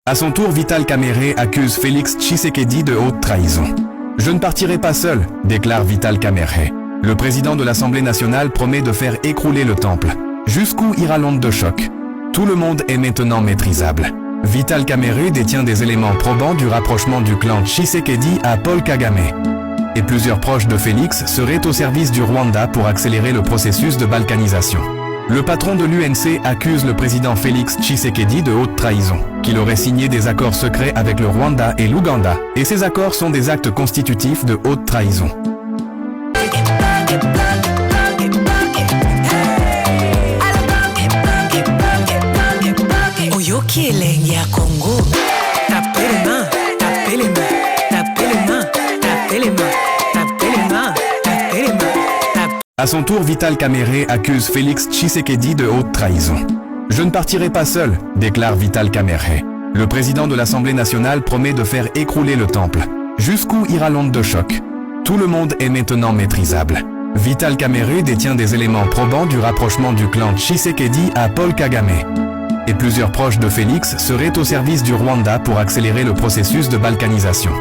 À son tour, Vital Kamerhe accuse Félix Tshisekedi de haute trahison. Je ne partirai pas seul, déclare Vital Kamerhe. Le président de l'Assemblée nationale promet de faire écrouler le temple. Jusqu'où ira l'onde de choc? Tout le monde est maintenant maîtrisable. Vital Kamerhe détient des éléments probants du rapprochement du clan Tshisekedi à Paul Kagame. Et plusieurs proches de Félix seraient au service du Rwanda pour accélérer le processus de balkanisation. Le patron de l'UNC accuse le président Félix Tshisekedi de haute trahison, qu'il aurait signé des accords secrets avec le Rwanda et l'Ouganda, et ces accords sont des actes constitutifs de haute trahison. À son tour, Vital Kamerhe accuse Félix Tshisekedi de haute trahison. Je ne partirai pas seul, déclare Vital Kamerhe. Le président de l'Assemblée nationale promet de faire écrouler le temple. Jusqu'où ira l'onde de choc? Tout le monde est maintenant maîtrisable. Vital Kamerhe détient des éléments probants du rapprochement du clan Tshisekedi à Paul Kagame. Et plusieurs proches de Félix seraient au service du Rwanda pour accélérer le processus de balkanisation.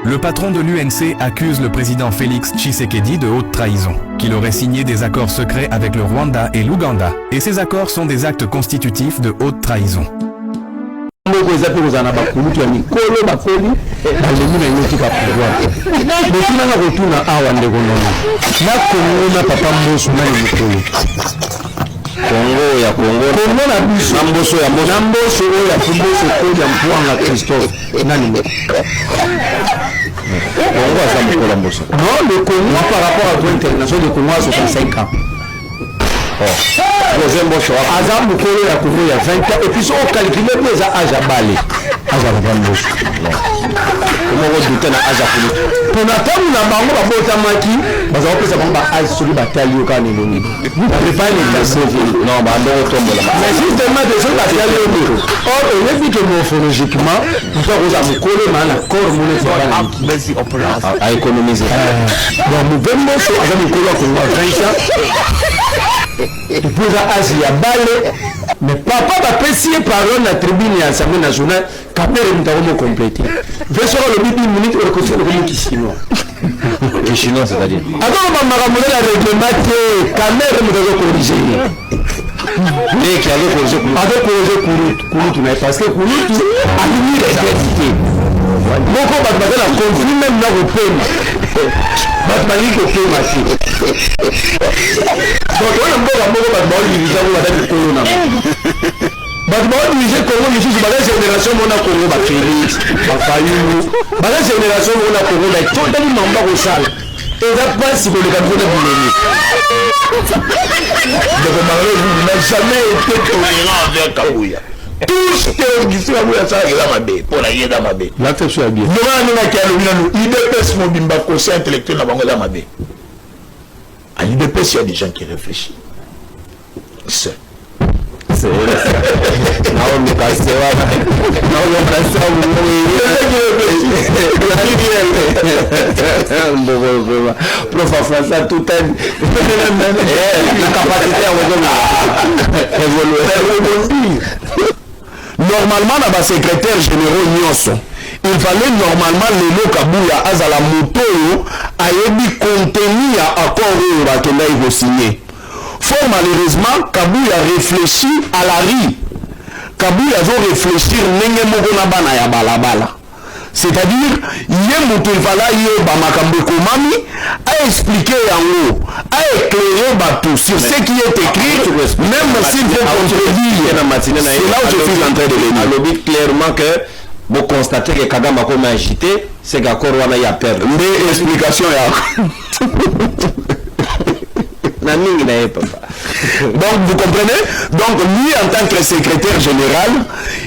Le patron de l'UNC accuse le président Félix Tshisekedi de haute trahison, qu'il aurait signé des accords secrets avec le Rwanda et l'Ouganda, et ces accords sont des actes constitutifs de haute trahison. Congo ya Congo na biso namboso ya Mpwanga Christophe nani Congo a ça pour l'amboso. Non, le Congo par rapport à toi international, le Congo a 65 ans. José Mboso Azam Mukolo ya Congo ya 20 ans et puis on calcule les âges à Balé. Âge à Mboso. Comment on doute na âge à Kulu. Pour n'attendre na bango ba bota maki, baza ko pesa bango ba âge sur le batali au kan eloni. On pas les classer. Non, ba ndo tombe là. Mais justement de ce batali au bureau. Or, on est que morphologiquement, nous avons Mukolo na corps mon est merci opération à économiser. Donc nous venons sur Azam Mukolo ko 20 ans. Depuis Asie à Balé, mais papa va préciser parole la tribune à l'Assemblée nationale, Kamerhe nous avons complété. Je serai le 10 minutes pour reconstruire le monde chinois. Le chinois, c'est-à-dire alors, on va ramener la réglementé, Kamerhe nous avons corrigé. Et qui avait corrigé Kouloutou, parce que Kouloutou a mis les identités. Donc on va battre la conflit même dans le pays. Batmani ko pe masi. Donc on a beaucoup batmani dirigé pour la Congo na. Batmani dirigé Congo ni juste la génération mona Congo ba Félix, ba Fayulu. La génération mona Congo ba tout dans le mamba ko sala. Et ça passe pour le Cameroun de Bouloni. Donc Maroc n'a jamais été tolérant avec Kabouya. Tout ce qui est Kabouya ça est dans ma baie pour la yéda ma baie. L'acception est bien. Nous avons qui a le IDPS mon bimba conseil intellectuel na bango dans ma baie. À l'IDPS il y a des gens qui réfléchissent. C'est prof François tout la capacité à évoluer. Normalement, dans le secrétaire général Nyonso, il fallait normalement le Kabouya Azala Moto a émis contenu à accord qu'il a signé. Fort malheureusement, Kabouya réfléchi à la rue. Kabouya veut réfléchir à balabala. C'est-à-dire, il a expliqué en haut, a éclairé tout sur ce qui est écrit, même s'il faut contredire. C'est là où je suis en train de le dire. Clairement que vous constatez que Kagame a comme agité, c'est qu'accord on a perdu. Mais explication donc vous comprenez? Donc lui en tant que secrétaire général,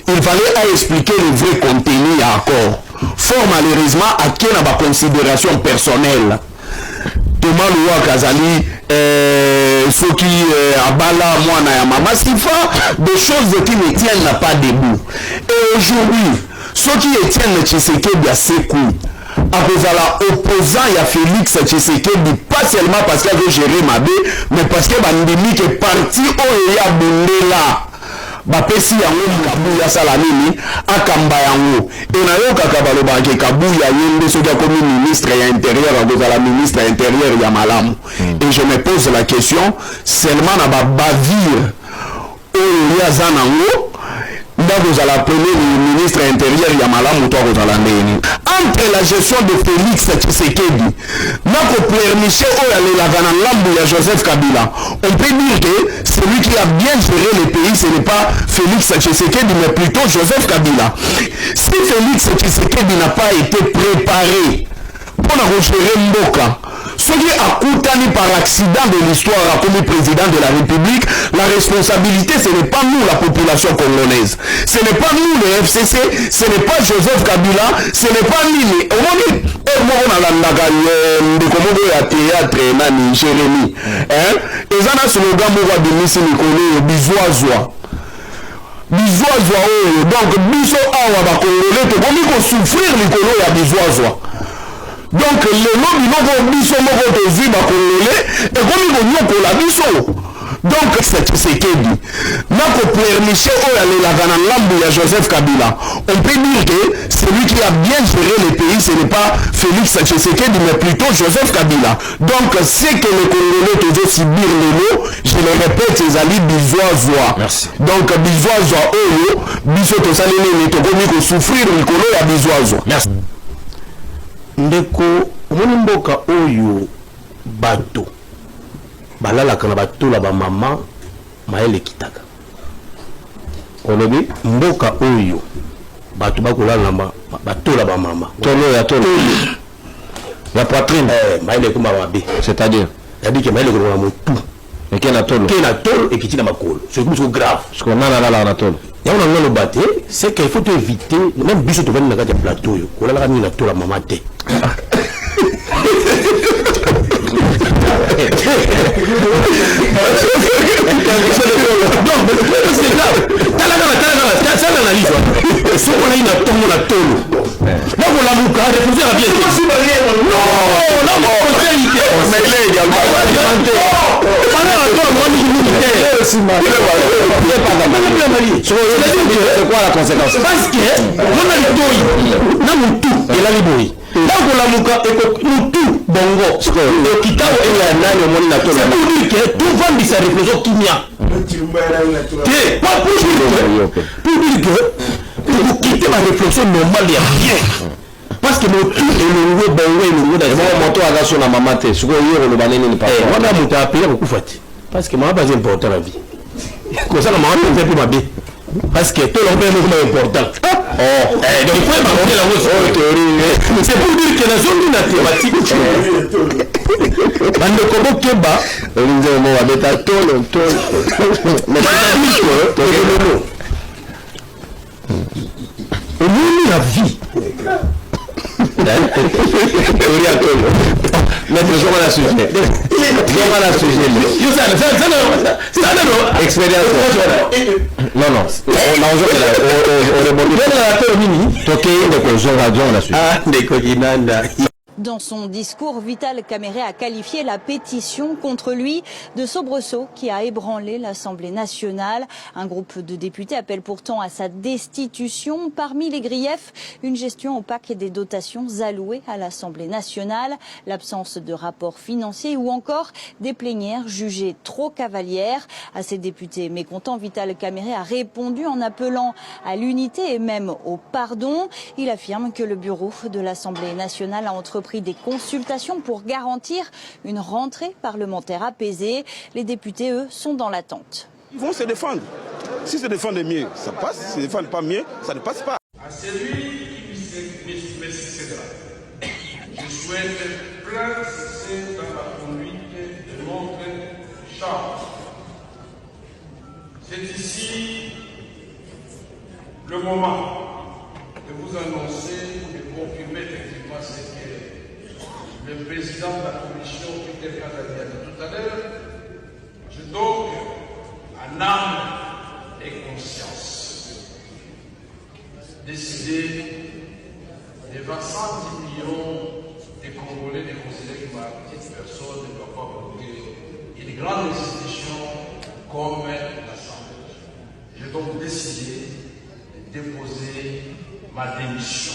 il fallait expliquer le vrai contenu à accord. Fort malheureusement, à qui on a ma considération personnelle. Thomas Loua Kazali, ceux qui abala moi na mama Sifa, des choses qui ne tiennent pas debout. Et aujourd'hui, ceux qui tiennent Tshisekedi à ses coups, à opposant à Félix Tshisekedi, pas seulement parce qu'il veut gérer Mabé, mais parce que Bandemi est parti où il y a là. bapesi yango Kabuya sala nini akamba yango enayokaka balobaki Kabuya yende soki akomi ministre ya intérieur akozala ministre ya intérieur ya malamu. Et je me pose la question seulement na babavire oyo ya za nango vous allez appeler le ministre intérieur Yamalamu entre la gestion de Félix Tshisekedi notre pleurnicher Joseph Kabila, on peut dire que celui qui a bien géré le pays ce n'est pas Félix Tshisekedi mais plutôt Joseph Kabila. Si Félix Tshisekedi n'a pas été préparé pour gérer Mboka, ce qui a coûté par accident de l'histoire comme président de la République, la responsabilité ce n'est pas nous la population congolaise, ce n'est pas nous le FCC, ce n'est pas Joseph Kabila, ce n'est pas Nini. Théâtre nani Jérémy et ça na slogan moko bimisi mikolo bizoazwa bizoazwa oyo donc biso awa ba congolais to komi ko souffrir likolo ya bizoazwa. Donc le lobby no biso moko to ziba congolais et komi ko nyokola biso. Donc c'est Tshisekedi nako pleurnicher oyo la lambu ya Joseph Kabila, on peut dire que celui qui a bien géré le pays ce n'est pas Félix Tshisekedi mais plutôt Joseph Kabila. Donc c'est que les Congolais toujours subir le lot, je le répète, c'est Ali Bizoazwa. Merci. Donc Bizoazwa oyo biso to salene to komi ko souffrir likolo ya Bizoazwa. Merci. Ndeko omoni mboka oyo bato balalaka na batola ba mama maele kitaka olobi mboka oyo bato bakolala na batola ba mama tolo ya poitrine maele kuma mabe, c'est-à-dire que maele ko na mutu et que na tolo et qui na makolo c'est plus grave parce qu'on a na tolo ya on a le baté c'est qu'il faut éviter même biso to venir na kati plateau yo kolala ni na tola mama te. C'est quoi la conséquence? Parce que on a le na mutu et la libori donc la muka mutu bongo le kitao et la nani au monde naturel c'est pour dire que tout va bisa réflexion kimia pas pour dire que pour quitter la réflexion normale il y a rien parce que le tout est le nouveau bongo et le nouveau d'ailleurs moto à la sur la maman te ce que hier le banane n'est pas on a muta appeler beaucoup fati parce que moi pas important la vie comme ça la maman fait plus ma vie parce que tout l'homme est important. Donc il faut évaluer la théorie. C'est pour dire que la zone de la thématique dans le Congo Keba, on dit on va mettre à tôle. Mais on a la vie. Mettre le jour à la sujet. Expérience. Non. Dans son discours, Vital Kamerhe a qualifié la pétition contre lui de soubresaut qui a ébranlé l'Assemblée nationale. Un groupe de députés appelle pourtant à sa destitution. Parmi les griefs, une gestion opaque des dotations allouées à l'Assemblée nationale, l'absence de rapports financiers ou encore des plénières jugées trop cavalières. À ces députés mécontents, Vital Kamerhe a répondu en appelant à l'unité et même au pardon. Il affirme que le bureau de l'Assemblée nationale a entrepris des consultations pour garantir une rentrée parlementaire apaisée. Les députés, eux, sont dans l'attente. Ils vont se défendre. Si se défendent mieux, ça passe. Si se défendent pas mieux, ça ne passe pas. À celui qui me succédera, je souhaite plein succès dans la conduite de notre Chambre. C'est ici le moment de vous annoncer, de confirmer effectivement ce que le président de la commission, Peter Kazadi, a dit tout à l'heure. Je donc, en âme et conscience, décidé devant 110 millions de Congolais de considérer que ma petite personne ne doit pas bloquer une grande institution comme l'Assemblée. J'ai donc déposer ma démission.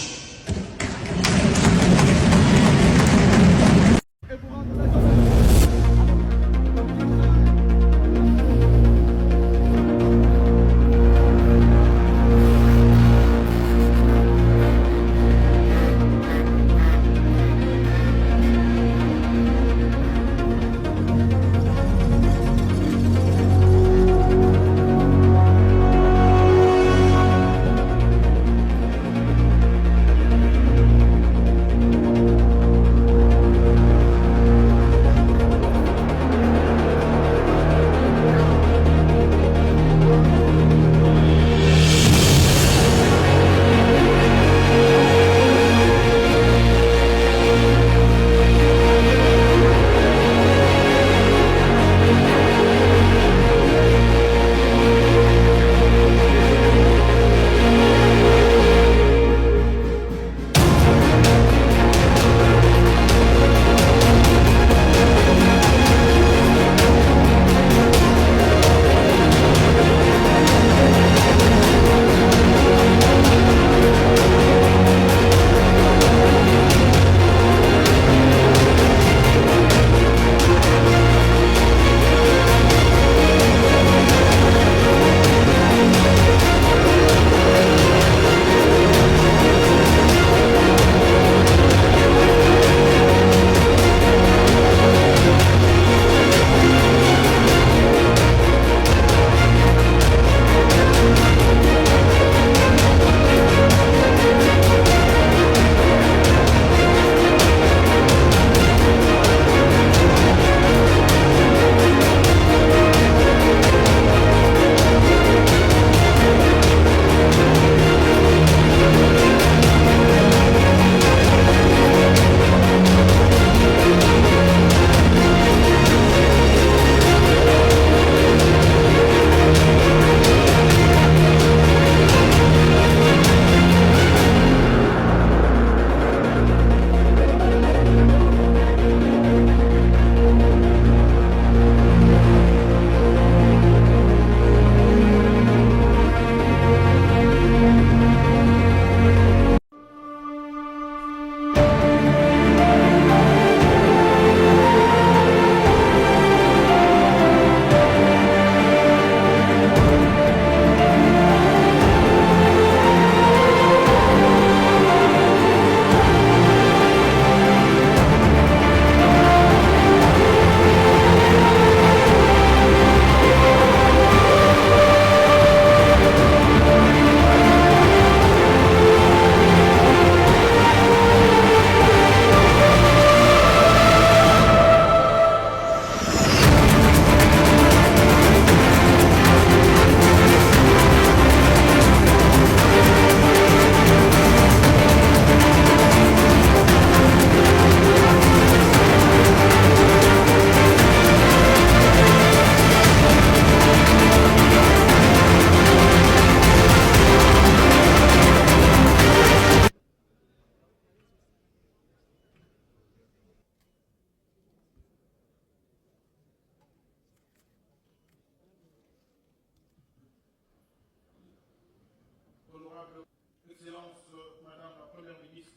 Excellence, Madame la Première ministre.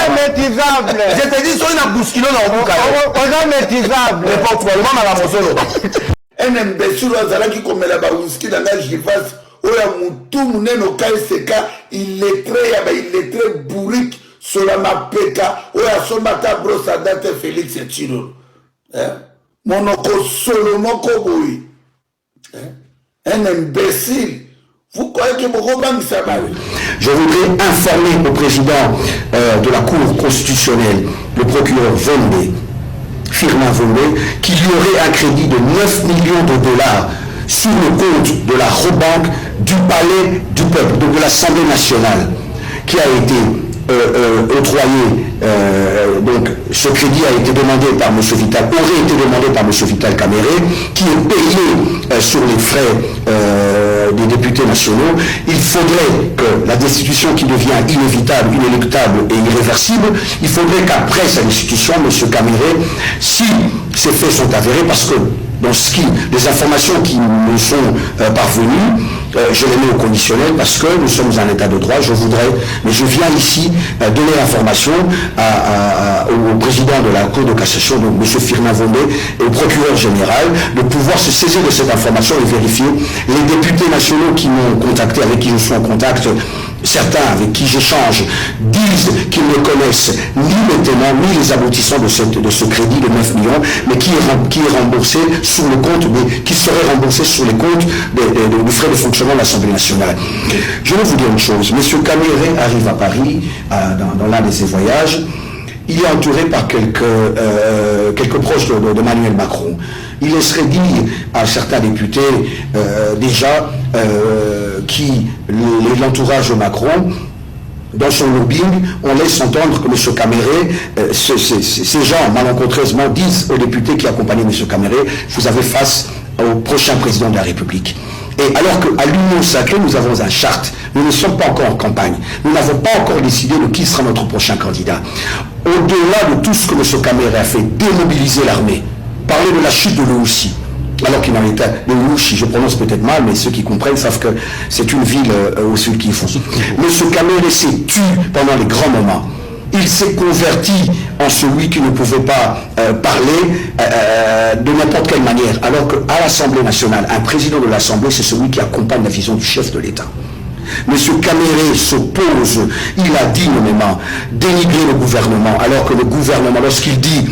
Maîtrisable. Je te dis, sois une bousculon dans le bouc. On est maîtrisable. N'importe quoi, le moment à la mosolo. Un imbécile qui comme la baouski dans la gifas, ou la moutou mouneno kaiseka, il est très bourrique sur la mapeka, ou la somata brossa date Félix et Chiro. Monoko Solomon Koboui. Un imbécile. Vous croyez que Mokoban Sabali? Je voudrais informer au président de la Cour constitutionnelle, le procureur Vendée, Firmin Vomé, qu'il y aurait un crédit de 9 millions de dollars sur le compte de la Robank du Palais du Peuple, donc de l'Assemblée nationale, qui a été octroyé. Donc ce crédit a été demandé par M. Vital, aurait été demandé par M. Vital Caméré, qui est payé sur les frais des députés nationaux. Il faudrait que la destitution qui devient inévitable, inéluctable et irréversible, il faudrait qu'après sa destitution, M. Caméré, si ces faits sont avérés, parce que dans les informations qui me sont parvenues, je les mets au conditionnel parce que nous sommes en état de droit, mais je viens ici donner l'information au président de la Cour de cassation, donc M. Firmin Vomé, et au procureur général, de pouvoir se saisir de cette information et vérifier. Les députés nationaux qui m'ont contacté, avec qui je suis en contact, certains avec qui j'échange, disent qu'ils ne connaissent ni les tenants, ni les aboutissants de ce crédit de 9 millions, mais qui est remboursé sur le compte, qui serait remboursé sur les comptes du frais de fonctionnement de l'Assemblée nationale. Je vais vous dire une chose. M. Caméré arrive à Paris, dans l'un de ses voyages. Il est entouré par quelques proches de Emmanuel Macron. Il laisserait dire à certains députés déjà qui l'entourage de Macron, dans son lobbying, on laisse entendre que M. Caméré, ces gens malencontreusement disent aux députés qui accompagnent M. Caméré, vous avez face au prochain président de la République. Et alors qu'à l'Union sacrée, nous avons un charte, nous ne sommes pas encore en campagne, nous n'avons pas encore décidé de qui sera notre prochain candidat. Au-delà de tout ce que M. Caméré a fait, démobiliser l'armée, parler de la chute de l'Oussi, alors qu'il en était de Louchi, je prononce peut-être mal, mais ceux qui comprennent savent que c'est une ville au sud qui font. M. Caméré s'est tué pendant les grands moments. Il s'est converti en celui qui ne pouvait pas parler de n'importe quelle manière, alors qu'à l'Assemblée nationale, un président de l'Assemblée, c'est celui qui accompagne la vision du chef de l'État. M. Caméré s'oppose, il a dit nommément, dénigrer le gouvernement, alors que le gouvernement, lorsqu'il dit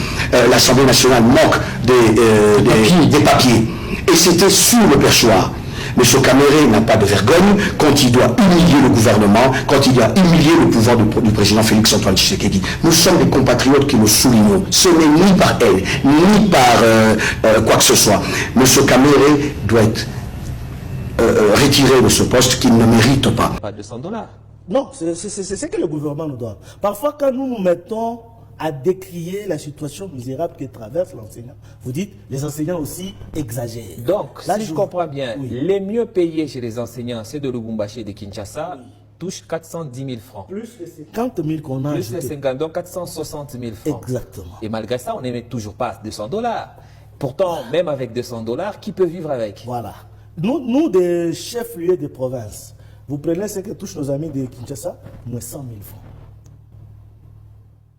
l'Assemblée nationale manque des papiers, et c'était sous le perchoir. M. Caméré n'a pas de vergogne quand il doit humilier le gouvernement, quand il doit humilier le pouvoir du président Félix-Antoine Tshisekedi. Nous sommes des compatriotes qui nous soulignons. Ce n'est ni par elle, ni par quoi que ce soit. M. Caméré doit être retiré de ce poste qu'il ne mérite pas. Pas 200 $. Non, c'est ce que le gouvernement nous doit. Parfois, quand nous nous mettons à décrier la situation misérable que traverse l'enseignant, vous dites, les enseignants aussi exagèrent. Donc, là, si je comprends bien, oui, les mieux payés chez les enseignants, c'est de Lubumbashi et de Kinshasa, oui, touchent 410 000 francs. plus les 50 000 qu'on a Plus les ajouté. 50, donc 460 000 francs. Exactement. Et malgré ça, on n'émet toujours pas 200 $. Pourtant, même avec 200 $, qui peut vivre avec? Voilà. Nous, des chefs-lieux de province, vous prenez ce que touchent nos amis de Kinshasa, moins 100 000 francs.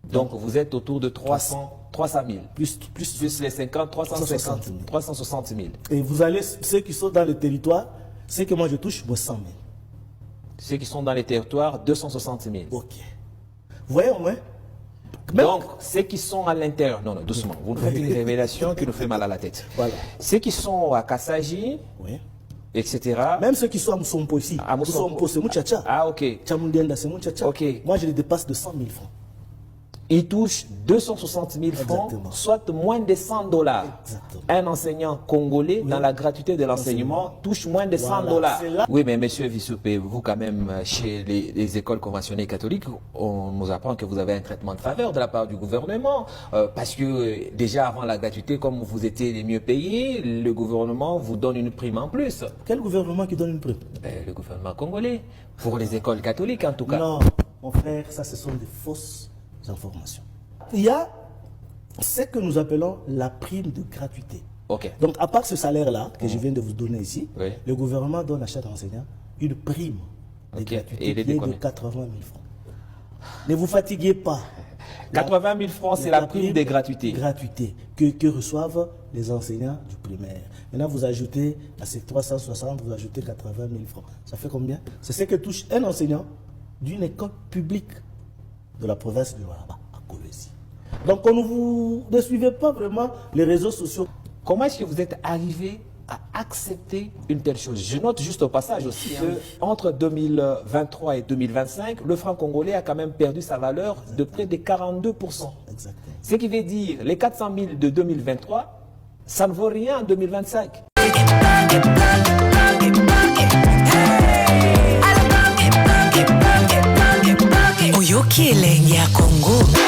Donc, vous êtes autour de 300 000. Plus Plus les 50, 350 000. 360 000. Et vous allez, ceux qui sont dans le territoire, ce que moi je touche, moins 100 000. Ceux qui sont dans les territoires, 260 000. Ok. Vous voyez au moins? Donc, ceux qui sont à l'intérieur, non, doucement, vous nous faites une révélation qui nous fait mal à la tête. Voilà. Ceux qui sont à Kassaji, Oui. etc. Même ceux qui sont à Moussompo ici. À Moussompo. Moussompo, c'est Mouchacha. Ah, ok. Tchamundienda, c'est Mouchacha. Ok. Moi, je les dépasse de 100 000 francs. Ils touchent 260 000 francs, Exactement. soit moins de 100 $. Exactement. Un enseignant congolais, dans la gratuité de l'enseignement, touche moins de 100 Voilà, c'est là. $. Oui, mais monsieur Vissoupé, vous quand même, chez les écoles conventionnées catholiques, on nous apprend que vous avez un traitement de faveur de la part du gouvernement, parce que déjà avant la gratuité, comme vous étiez les mieux payés, le gouvernement vous donne une prime en plus. Quel gouvernement qui donne une prime? Le gouvernement congolais, pour les écoles catholiques en tout cas. Non, mon frère, ça, ce sont des fausses informations. Il y a ce que nous appelons la prime de gratuité. Ok. Donc, à part ce salaire-là, que je viens de vous donner ici, Oui. le gouvernement donne à chaque enseignant une prime de Ok. gratuité Et il est qui de est de combien? 80 000 francs. Ne vous fatiguez pas. 80 000 francs, c'est la prime de gratuité. Gratuité que reçoivent les enseignants du primaire. Maintenant, vous ajoutez à ces 360, vous ajoutez 80 000 francs. Ça fait combien? C'est ce que touche un enseignant d'une école publique de la province de Lualaba, à Kolwezi. Donc, ne suivez pas vraiment les réseaux sociaux. Comment est-ce que vous êtes arrivé à accepter une telle chose? Je note juste au passage aussi que entre 2023 et 2025, le franc congolais a quand même perdu sa valeur de près de 42%. Exactement. Ce qui veut dire les 400 000 de 2023, ça ne vaut rien en 2025. Oyoki elenge ya Congo.